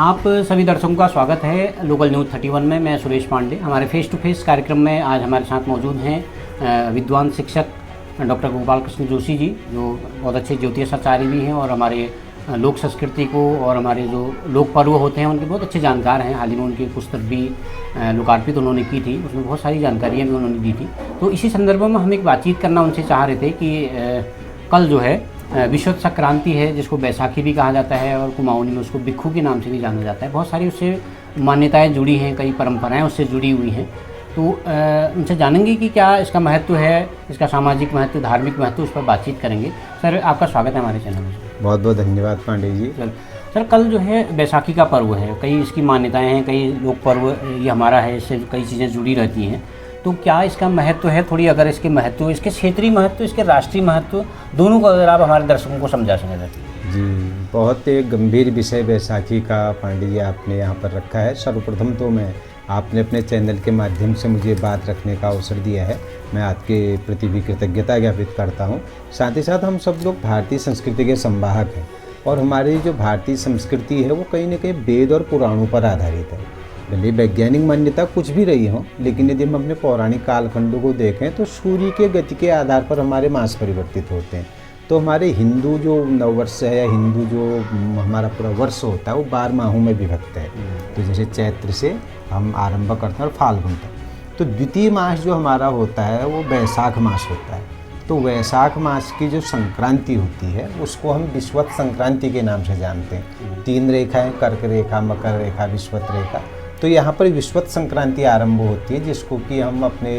आप सभी दर्शकों का स्वागत है लोकल न्यूज़ 31 में। मैं सुरेश पांडे। हमारे फेस टू फेस कार्यक्रम में आज हमारे साथ मौजूद हैं विद्वान शिक्षक डॉक्टर गोपाल कृष्ण जोशी जी, जो बहुत अच्छे ज्योतिषाचार्य भी हैं और हमारे लोक संस्कृति को और हमारे जो लोक पर्व होते हैं उनके बहुत अच्छे जानकार हैं। हाल ही में उनकी पुस्तक भी लोकार्पित उन्होंने की थी, उसमें बहुत सारी जानकारियाँ भी उन्होंने दी थी। तो इसी संदर्भ में हम एक बातचीत करना उनसे चाह रहे थे कि कल जो है विश्व संक्रांति है, जिसको बैसाखी भी कहा जाता है और कुमाऊनी में उसको बिक्खू के नाम से भी जाना जाता है। बहुत सारी उससे मान्यताएं जुड़ी हैं, कई परंपराएं उससे जुड़ी हुई हैं। तो उनसे जानेंगे कि क्या इसका महत्व है, इसका सामाजिक महत्व, धार्मिक महत्व, उस पर बातचीत करेंगे। सर, आपका स्वागत है हमारे चैनल में। बहुत बहुत धन्यवाद पांडे जी। सर, कल जो है बैसाखी का पर्व है, कई इसकी मान्यताएँ हैं, कई लोक पर्व ये हमारा है, इससे कई चीज़ें जुड़ी रहती हैं। तो क्या इसका महत्व है, थोड़ी अगर इसके महत्व, इसके क्षेत्रीय महत्व, इसके राष्ट्रीय महत्व, दोनों को अगर आप हमारे दर्शकों को समझा सकें। जी, बहुत एक गंभीर विषय बैसाखी का पांडे जी आपने यहाँ पर रखा है। सर्वप्रथम तो मैं आपने अपने चैनल के माध्यम से मुझे बात रखने का अवसर दिया है, मैं आपके प्रति भी कृतज्ञता ज्ञापित करता हूँ। साथ ही साथ हम सब लोग भारतीय संस्कृति के संवाहक हैं और हमारी जो भारतीय संस्कृति है वो कहीं न कहीं वेद और पुराणों पर आधारित है। भले वैज्ञानिक मान्यता कुछ भी रही हो, लेकिन यदि हम अपने पौराणिक कालखंडों को देखें तो सूर्य के गति के आधार पर हमारे मास परिवर्तित होते हैं। तो हमारे हिंदू जो नववर्ष है या हिंदू जो हमारा पूरा वर्ष होता है वो 12 माहों में विभक्त है। तो जैसे चैत्र से हम आरंभ करते हैं और फाल्गुन तक। तो द्वितीय मास जो हमारा होता है वो वैशाख मास होता है। तो वैशाख मास की जो संक्रांति होती है उसको हम विश्वत संक्रांति के नाम से जानते हैं। 3 रेखाएं, कर्क रेखा, मकर रेखा, विश्वत रेखा। तो यहाँ पर विश्वत संक्रांति आरंभ होती है, जिसको कि हम अपने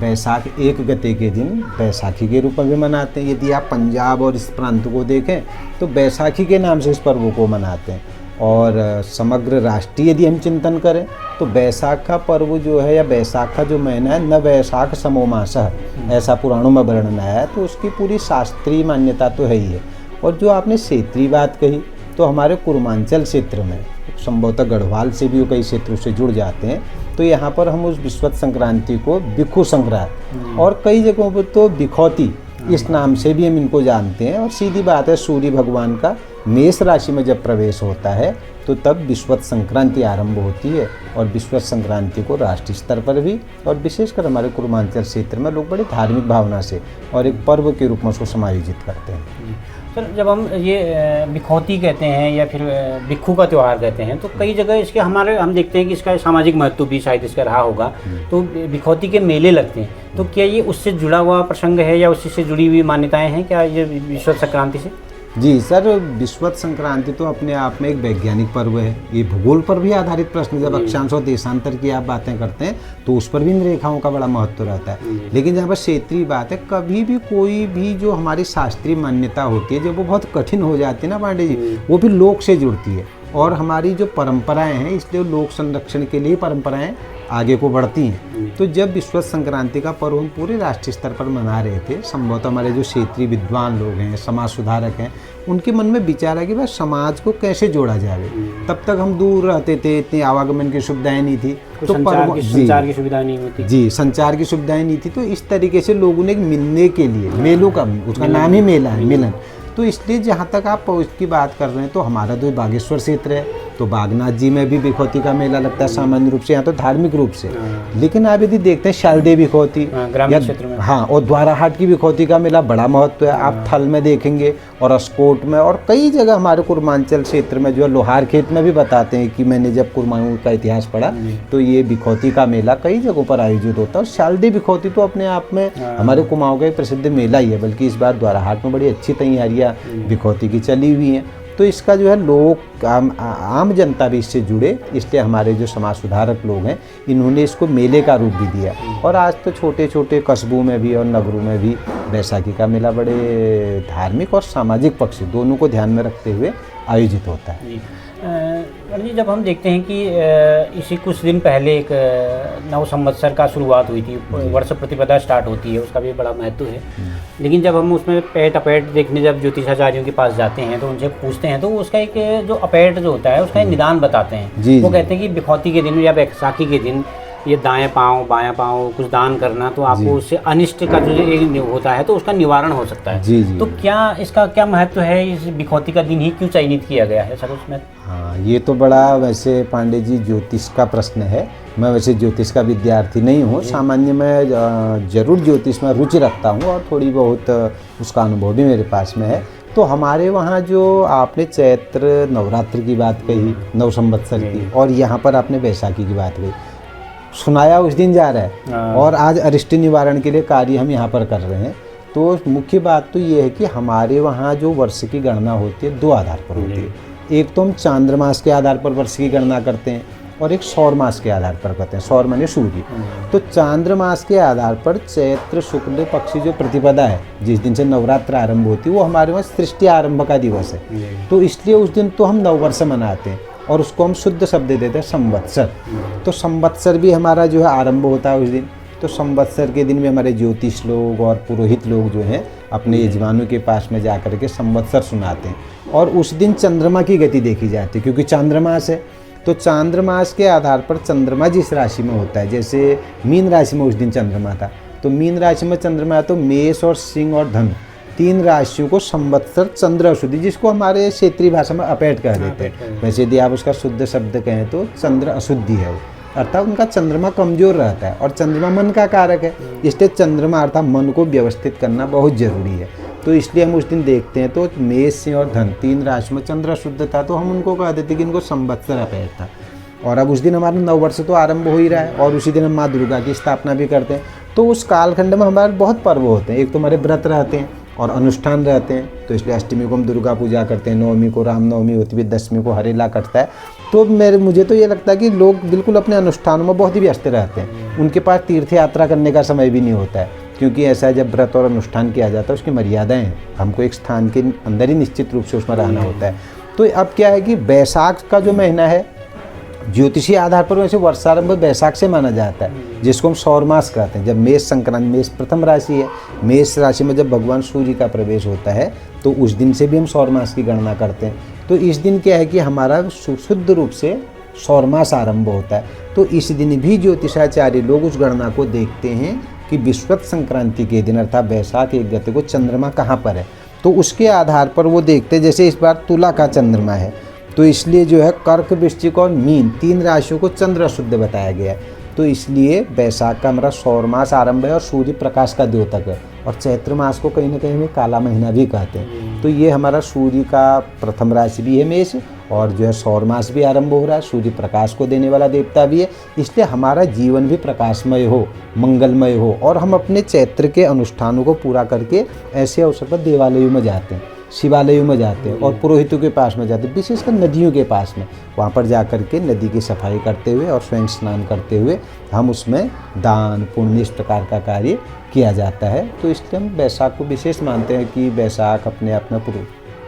वैशाख 1 गते के दिन बैसाखी के रूप में भी मनाते हैं। यदि आप पंजाब और इस प्रांत को देखें तो बैसाखी के नाम से इस पर्व को मनाते हैं। और समग्र राष्ट्रीय यदि हम चिंतन करें तो बैसाख का पर्व जो है या बैसाख का जो महीना है, न वैशाख समो मासः, ऐसा पुराणों में वर्णन आया है। तो उसकी पूरी शास्त्रीय मान्यता तो है ही है। और जो आपने क्षेत्रीय बात कही, तो हमारे पूर्वांचल क्षेत्र में संभवतः गढ़वाल से भी कई क्षेत्रों से जुड़ जाते हैं। तो यहाँ पर हम उस विश्वत संक्रांति को बिक्खू संक्रांति और कई जगहों पर तो बिखौती इस नाम से भी हम इनको जानते हैं। और सीधी बात है, सूर्य भगवान का मेष राशि में जब प्रवेश होता है तो तब विश्वत संक्रांति आरंभ होती है। और विश्वत संक्रांति को राष्ट्रीय स्तर पर भी और विशेषकर हमारे पूर्वांचल क्षेत्र में लोग बड़ी धार्मिक भावना से और एक पर्व के रूप में उसको समायोजित करते हैं। सर, जब हम ये बिखौती कहते हैं या फिर बिक्खू का त्यौहार कहते हैं तो कई जगह इसके हम देखते हैं कि इसका सामाजिक महत्व भी शायद इसका रहा होगा। तो बिखौती के मेले लगते हैं, तो क्या ये उससे जुड़ा हुआ प्रसंग है या उसी से जुड़ी हुई मान्यताएं हैं क्या ये विश्व संक्रांति से? जी सर, विश्वत संक्रांति तो अपने आप में एक वैज्ञानिक पर्व है। ये भूगोल पर भी आधारित प्रश्न, जब अक्षांश और देशांतर की आप बातें करते हैं तो उस पर भी इन रेखाओं का बड़ा महत्व रहता है। लेकिन जहाँ पर क्षेत्रीय बात है, कभी भी कोई भी जो हमारी शास्त्रीय मान्यता होती है जब वो बहुत कठिन हो जाती है ना पांडे जी, वो भी लोक से जुड़ती है। और हमारी जो परंपराएं हैं, इसलिए लोक संरक्षण के लिए परंपराएं आगे को बढ़ती हैं। तो जब विश्वत संक्रांति का पर्व हम पूरे राष्ट्रीय स्तर पर मना रहे थे, संभवतः हमारे जो क्षेत्रीय विद्वान लोग हैं, समाज सुधारक हैं, उनके मन में विचार है कि भाई समाज को कैसे जोड़ा जाए। तब तक हम दूर रहते थे, इतनी आवागमन की सुविधाएं नहीं थी, तो संचार की सुविधाएं नहीं होती। जी, संचार की सुविधाएं नहीं थी। तो इस तरीके से लोगों ने मिलने के लिए, मेलों का, उसका नाम ही मेला है, मिलन। तो इसलिए जहाँ तक आप उसकी बात कर रहे हैं तो हमारा तो बागेश्वर क्षेत्र है, तो बागनाथ जी में भी बिखौती का मेला लगता है सामान्य रूप से, यहाँ तो धार्मिक रूप से। लेकिन आप यदि देखते हैं शारदे बिखौती, ग्रामीण क्षेत्र में, हाँ, और द्वाराहाट की बिखौती का मेला बड़ा महत्व है। आप थल में देखेंगे और अस्कोट में और कई जगह हमारे कुर्मांचल क्षेत्र में जो है लोहार खेत में भी बताते हैं कि मैंने जब कुर्माऊं का इतिहास पढ़ा तो ये बिखौती का मेला कई जगहों पर आयोजित होता है। और शारदे बिखौती तो अपने आप में हमारे कुमाऊं का एक प्रसिद्ध मेला ही है, बल्कि इस बार द्वाराहाट में बड़ी अच्छी तैयारियाँ बिखौती की चली हुई हैं। तो इसका जो है लोग आम जनता भी इससे जुड़े, इसलिए हमारे जो समाज सुधारक लोग हैं इन्होंने इसको मेले का रूप भी दिया। और आज तो छोटे छोटे कस्बों में भी और नगरों में भी बैसाखी का मेला बड़े धार्मिक और सामाजिक पक्ष दोनों को ध्यान में रखते हुए आयोजित होता है। जी, जब हम देखते हैं कि इसी कुछ दिन पहले एक नव संवत्सर का शुरुआत हुई थी, वर्ष प्रतिपदा स्टार्ट होती है, उसका भी बड़ा महत्व है। लेकिन जब हम उसमें पेट अपेट देखने जब ज्योतिषाचार्यों के पास जाते हैं तो उनसे पूछते हैं तो उसका एक जो अपेट जो होता है उसका एक निदान बताते हैं। वो कहते हैं कि बिखौती के दिन या बैसाखी के दिन ये दाएं पाँव बायां पाँव कुछ दान करना, तो आपको उससे अनिष्ट का जो एक होता है तो उसका निवारण हो सकता है। जी जी। तो क्या इसका क्या महत्व है, इस बिखौती का दिन ही क्यों चयनित किया गया है सर उसमें? हाँ, ये तो बड़ा वैसे पांडे जी ज्योतिष का प्रश्न है। मैं वैसे ज्योतिष का विद्यार्थी नहीं हूँ, सामान्य मैं जरूर ज्योतिष में रुचि रखता हूँ और थोड़ी बहुत उसका अनुभव भी मेरे पास में है। तो हमारे वहाँ जो आपने चैत्र नवरात्र की बात कही, नव संवत्सर की, और यहाँ पर आपने बैसाखी की बात कही, सुनाया उस दिन जा रहा है और आज अरिष्ट निवारण के लिए कार्य हम यहाँ पर कर रहे हैं। तो मुख्य बात तो ये है कि हमारे वहाँ जो वर्ष की गणना होती है 2 आधार पर होती है। एक तो हम चांद्रमास के आधार पर वर्ष की गणना करते हैं और एक सौर मास के आधार पर करते हैं। सौर माने सूर्य। तो चांद्रमास के आधार पर चैत्र शुक्ल पक्ष जो प्रतिपदा है, जिस दिन से नवरात्र आरंभ होती है, वो हमारे वहाँ सृष्टि आरंभ का दिवस है। तो इसलिए उस दिन तो हम नववर्ष मनाते हैं और उसको हम शुद्ध शब्द देते हैं संवत्सर। तो संवत्सर भी हमारा जो है आरंभ होता है उस दिन। तो संवत्सर के दिन में हमारे ज्योतिष लोग और पुरोहित लोग जो हैं अपने यजमानों के पास में जा कर के संवत्सर सुनाते हैं और उस दिन चंद्रमा की गति देखी जाती है, क्योंकि चांद्रमास है। तो चांद्रमास के आधार पर चंद्रमा जिस राशि में होता है, जैसे मीन राशि में उस दिन चंद्रमा था, तो मीन राशि में चंद्रमा है, तो मेष और सिंह और धनु 3 राशियों को संवत्सर चंद्र अशुद्धि, जिसको हमारे क्षेत्रीय भाषा में अपेट कह देते हैं। वैसे यदि आप उसका शुद्ध शब्द कहें तो चंद्र अशुद्धि है वो, अर्थात उनका चंद्रमा कमजोर रहता है और चंद्रमा मन का कारक है। इसलिए चंद्रमा अर्थात मन को व्यवस्थित करना बहुत जरूरी है। तो इसलिए हम उस दिन देखते हैं तो मेष सिंह और धन 3 राशि में चंद्र अशुद्ध था, तो हम उनको कह देते कि इनको संवत्सर अपेट था। और अब उस दिन हमारा नववर्ष तो आरंभ हो ही रहा है और उसी दिन हम माँ दुर्गा की स्थापना भी करते हैं। तो उस कालखंड में हमारे बहुत पर्व होते हैं। एक तो हमारे व्रत रहते हैं और अनुष्ठान रहते हैं। तो इसलिए अष्टमी को हम दुर्गा पूजा करते हैं, नवमी को रामनवमी होती है, दशमी को हरेला कटता है। तो मुझे तो ये लगता है कि लोग बिल्कुल अपने अनुष्ठानों में बहुत ही व्यस्त रहते हैं। उनके पास तीर्थ यात्रा करने का समय भी नहीं होता है, क्योंकि ऐसा है जब व्रत और अनुष्ठान किया जाता है उसकी मर्यादाएं हैं। हमको एक स्थान के अंदर ही निश्चित रूप से उसमें रहना होता है। तो अब क्या है कि बैसाख का जो महीना है ज्योतिषीय आधार पर वैसे वर्षारंभ बैसाख से माना जाता है, जिसको हम सौर मास कहते हैं। जब मेष संक्रांति, मेष प्रथम राशि है, मेष राशि में जब भगवान सूर्य का प्रवेश होता है तो उस दिन से भी हम सौर मास की गणना करते हैं। तो इस दिन क्या है कि हमारा शुद्ध रूप से सौर मास आरंभ होता है। तो इस दिन भी ज्योतिषाचार्य लोग उस गणना को देखते हैं कि विश्वत संक्रांति के दिन अर्थात बैसाख 1 गते को चंद्रमा कहाँ पर है, तो उसके आधार पर वो देखते हैं। जैसे इस बार तुला का चंद्रमा है, तो इसलिए जो है कर्क, वृश्चिक और मीन 3 राशियों को चंद्र अशुद्ध बताया गया है। तो इसलिए बैसाख का हमारा सौर मास आरंभ है और सूर्य प्रकाश का द्योतक है। और चैत्र मास को कहीं ना कहीं हमें काला महीना भी कहते हैं। तो ये हमारा सूर्य का प्रथम राशि भी है मेष, और जो है सौर मास भी आरंभ हो रहा है। सूर्य प्रकाश को देने वाला देवता भी है, इसलिए हमारा जीवन भी प्रकाशमय हो, मंगलमय हो। और हम अपने चैत्र के अनुष्ठानों को पूरा करके ऐसे अवसर पर देवालयों में जाते हैं, शिवालयों में जाते हैं और पुरोहितों के पास में जाते हैं, विशेषकर नदियों के पास में। वहाँ पर जा कर के नदी की सफाई करते हुए और स्वयं स्नान करते हुए हम उसमें दान पुण्य इस प्रकार का कार्य किया जाता है। तो इसलिए हम बैसाख को विशेष मानते हैं कि बैसाख अपने आप में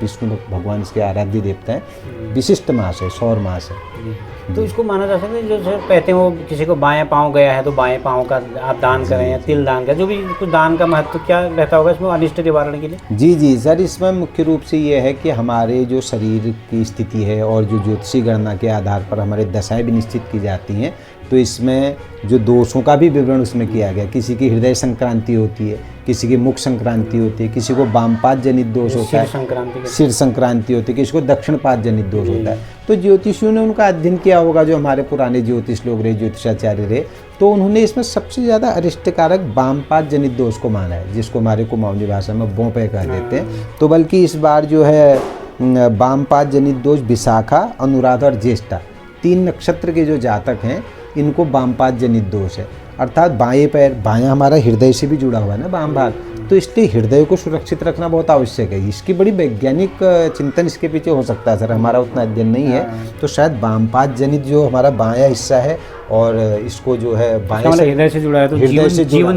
विष्णु भगवान इसके आराध्य देवता हैं, विशिष्ट मास है, सौर मास है। तो इसको माना जा सकता है, जो सर कहते हैं वो किसी को बाएं पाँव गया है तो बाएं पाँव का आप दान करें या तिल दान करें, जो भी कुछ दान का महत्व क्या रहता होगा इसमें अनिष्ट निवारण के लिए? जी जी सर, इसमें मुख्य रूप से ये है कि हमारे जो शरीर की स्थिति है और जो ज्योतिषी गणना के आधार पर हमारे दशाएं भी निश्चित की जाती हैं। तो इसमें जो दोषों का भी विवरण उसमें किया गया। किसी की हृदय संक्रांति होती है, किसी की मुख संक्रांति होती है, किसी को वामपाद जनित दोष होता है, सिर संक्रांति होती है, किसी को दक्षिण पाद जनित दोष होता है। तो ज्योतिषियों ने उनका अध्ययन किया होगा, जो हमारे पुराने ज्योतिष लोग रहे, ज्योतिषाचार्य रहे, तो उन्होंने इसमें सबसे ज़्यादा अरिष्टकारक वामपाद जनित दोष को माना है, जिसको हमारे कुमाऊनी भाषा में बोंपे कह देते हैं। तो बल्कि इस बार जो है वामपाद जनित दोष विशाखा, अनुराधा और ज्येष्ठा 3 नक्षत्र के जो जातक हैं इनको वामपाद जनित दोष है। अर्थात बाएं पैर, बायां हमारा हृदय से भी जुड़ा हुआ है ना वाम भाग, तो इसलिए हृदय को सुरक्षित रखना बहुत आवश्यक है। इसकी बड़ी वैज्ञानिक चिंतन इसके पीछे हो सकता है सर, हमारा उतना अध्ययन नहीं है। तो शायद वामपाद जनित जो हमारा बायां हिस्सा है और इसको जो है बाएं से हृदय से जुड़ा है, तो जीवन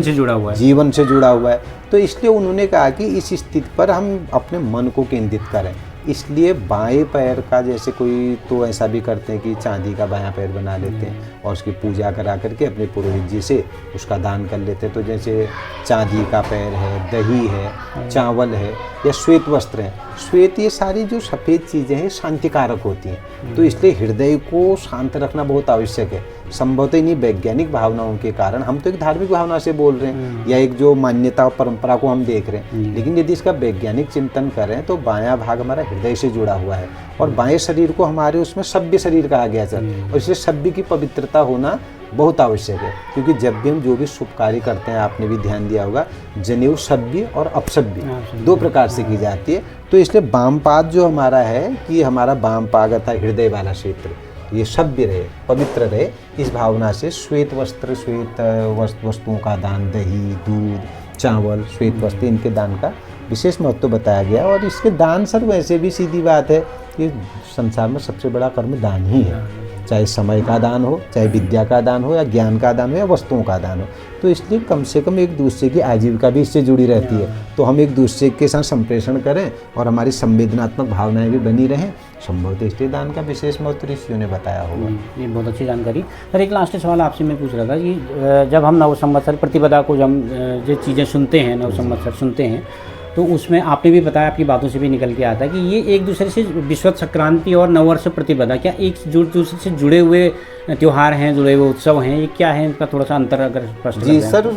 से जुड़ा हुआ है, जीवन से जुड़ा हुआ है। तो इसलिए उन्होंने कहा कि इस स्थिति पर हम अपने मन को केंद्रित करें। इसलिए बाएं पैर का जैसे कोई तो ऐसा भी करते हैं कि चांदी का बायां पैर बना लेते हैं और उसकी पूजा करा करके अपने पुरोहित जी से उसका दान कर लेते हैं। तो जैसे चांदी का पैर है, दही है, चावल है, या श्वेत वस्त्र हैं। श्वेत, ये सारी जो सफ़ेद चीज़ें हैं शांति कारक होती हैं, तो इसलिए हृदय को शांत रखना बहुत आवश्यक है। संभवतः इन्हीं वैज्ञानिक भावनाओं के कारण, हम तो एक धार्मिक भावना से बोल रहे हैं या एक जो मान्यता और परंपरा को हम देख रहे हैं, लेकिन यदि इसका वैज्ञानिक चिंतन करें तो बायां भाग हमारा हृदय से जुड़ा हुआ है और बाएं शरीर को हमारे उसमें सभ्य शरीर कहा गया सर, और इसलिए सभ्य की पवित्रता होना बहुत आवश्यक है। क्योंकि जब भी हम जो भी शुभ कार्य करते हैं, आपने भी ध्यान दिया होगा, जनेऊ सभ्य और अपसभ्य दो प्रकार से की जाती है। तो इसलिए वाम पाद जो हमारा है कि हमारा वाम पाद अर्थात हृदय वाला क्षेत्र ये सभ्य रहे, पवित्र रहे, इस भावना से श्वेत वस्त्र, श्वेत वस्तुओं का दान, दही, दूध, चावल, श्वेत वस्त्र, इनके दान का विशेष महत्व बताया गया। और इसके दान सर वैसे भी सीधी बात है कि संसार में सबसे बड़ा कर्म दान ही है, चाहे समय का दान हो, चाहे विद्या का दान हो, या ज्ञान का दान हो, या वस्तुओं का दान हो। तो इसलिए कम से कम एक दूसरे की आजीविका भी इससे जुड़ी रहती है। तो हम एक दूसरे के साथ संप्रेषण करें और हमारी संवेदनात्मक भावनाएं भी बनी रहें, संभवतः इसलिए दान का विशेष महत्व ऋषियों ने बताया होगा। ये बहुत अच्छी जानकारी। सर एक लास्ट सवाल आपसे मैं पूछ रहा था कि जब हम नव संवत्सर प्रतिपदा को जब जो चीज़ें सुनते हैं, नव संवत्सर सुनते हैं, तो उसमें आपने भी बताया, आपकी बातों से भी निकल के आता है कि ये एक दूसरे से विश्वत संक्रांति और नववर्ष प्रतिपदा क्या एक दूसरे से जुड़े हुए त्यौहार हैं, जुड़े हुए उत्सव हैं, ये क्या है, इनका थोड़ा सा अंतर अगर स्पष्ट जी सर,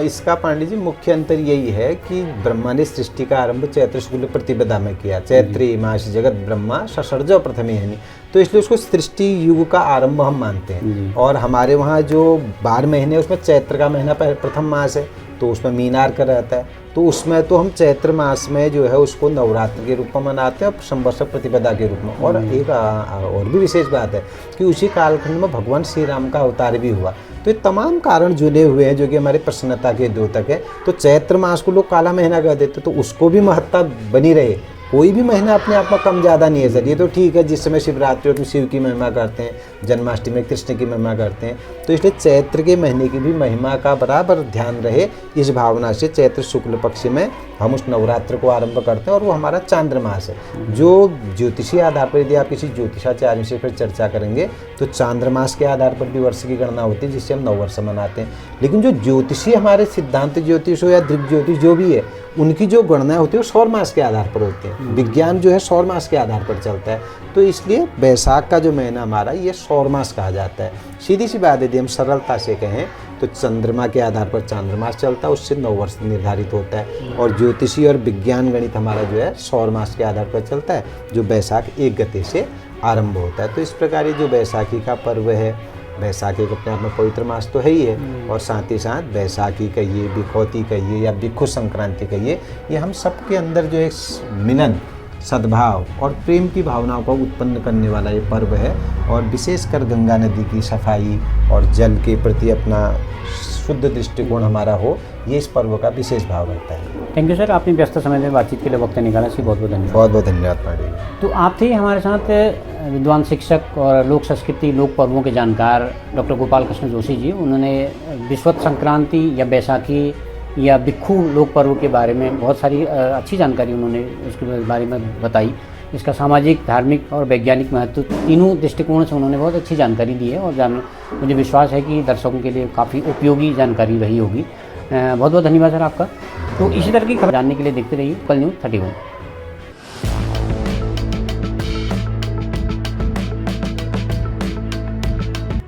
इसका पांडे जी मुख्य अंतर यही है कि ब्रह्मा ने सृष्टि का आरंभ चैत्र शुक्ल प्रतिपदा में किया। चैत्री मास जगत ब्रह्मा ससर्ज प्रथमे हनि, तो इसलिए उसको सृष्टि युग का आरंभ हम मानते हैं। और हमारे वहाँ जो 12 महीने उसमें चैत्र का महीना प्रथम मास है, तो उसमें मीनार का रहता है, तो उसमें तो हम चैत्र मास में जो है उसको नवरात्र के रूप में मनाते हैं और संवत्सर प्रतिपदा के रूप में। और एक और भी विशेष बात है कि उसी कालखंड में भगवान श्री राम का अवतार भी हुआ। तो ये तमाम कारण जुड़े हुए हैं जो कि हमारे प्रसन्नता के द्योतक है। तो चैत्र मास को लोग काला महीना कह देते, तो उसको भी महत्ता बनी रहे। कोई भी महीना अपने आप में कम ज़्यादा नहीं है सर। ये तो ठीक है, जिस समय शिवरात्रि में शिव की महिमा करते हैं, जन्माष्टमी में कृष्ण की महिमा करते हैं, तो इसलिए चैत्र के महीने की भी महिमा का बराबर ध्यान रहे, इस भावना से चैत्र शुक्ल पक्ष में हम उस नवरात्र को आरंभ करते हैं। और वो हमारा चांद्रमास है, जो ज्योतिषीय आधार पर, यदि आप किसी ज्योतिषाचार्य से फिर चर्चा करेंगे तो चांद्रमास के आधार पर भी वर्ष की गणना होती है, जिससे हम नववर्ष मनाते हैं। लेकिन जो ज्योतिषीय हमारे सिद्धांत ज्योतिष हो या दृक ज्योतिष जो भी है, उनकी जो गणना होती है वो सौर मास के आधार पर होती है। विज्ञान जो है सौर मास के आधार पर चलता है, तो इसलिए बैसाख का जो महीना हमारा ये सौर मास कहा जाता है। सीधी सी बात यदि हम सरलता से कहें तो चंद्रमा के आधार पर चांद्रमास चलता है, उससे नववर्ष निर्धारित होता है। और ज्योतिषी और विज्ञान गणित हमारा जो है सौर मास के आधार पर चलता है, जो बैसाख एक गते से आरंभ होता है। तो इस प्रकार ये जो बैसाखी का पर्व है, बैसाखी के अपने आप में पवित्र मास तो है ही है, और साथ ही साथ बैसाखी कहिए, बिखौती कहिए या बिखु संक्रांति कहिए, ये हम सबके अंदर जो एक मिलन, सद्भाव और प्रेम की भावनाओं को उत्पन्न करने वाला ये पर्व है। और विशेषकर गंगा नदी की सफाई और जल के प्रति अपना शुद्ध दृष्टिकोण हमारा हो, ये इस पर्व का विशेष भाव रहता है। थैंक यू सर, आपने व्यस्त समय में बातचीत के लिए वक्त निकाला, इसलिए बहुत बहुत धन्यवाद। बहुत बहुत धन्यवाद पांडे जी। तो आप थे हमारे साथ विद्वान शिक्षक और लोक संस्कृति, लोक पर्वों के जानकार डॉक्टर गोपाल कृष्ण जोशी जी। उन्होंने विश्वत संक्रांति या बैसाखी या बिक्खू लोक पर्व के बारे में बहुत सारी अच्छी जानकारी उन्होंने उसके बारे में बताई। इसका सामाजिक, धार्मिक और वैज्ञानिक महत्व तीनों दृष्टिकोण से उन्होंने बहुत अच्छी जानकारी दी है, और मुझे विश्वास है कि दर्शकों के लिए काफ़ी उपयोगी जानकारी रही होगी। बहुत बहुत धन्यवाद सर आपका। तो इसी तरह की खबर जानने के लिए देखते रहिए लोकल न्यूज़ 31।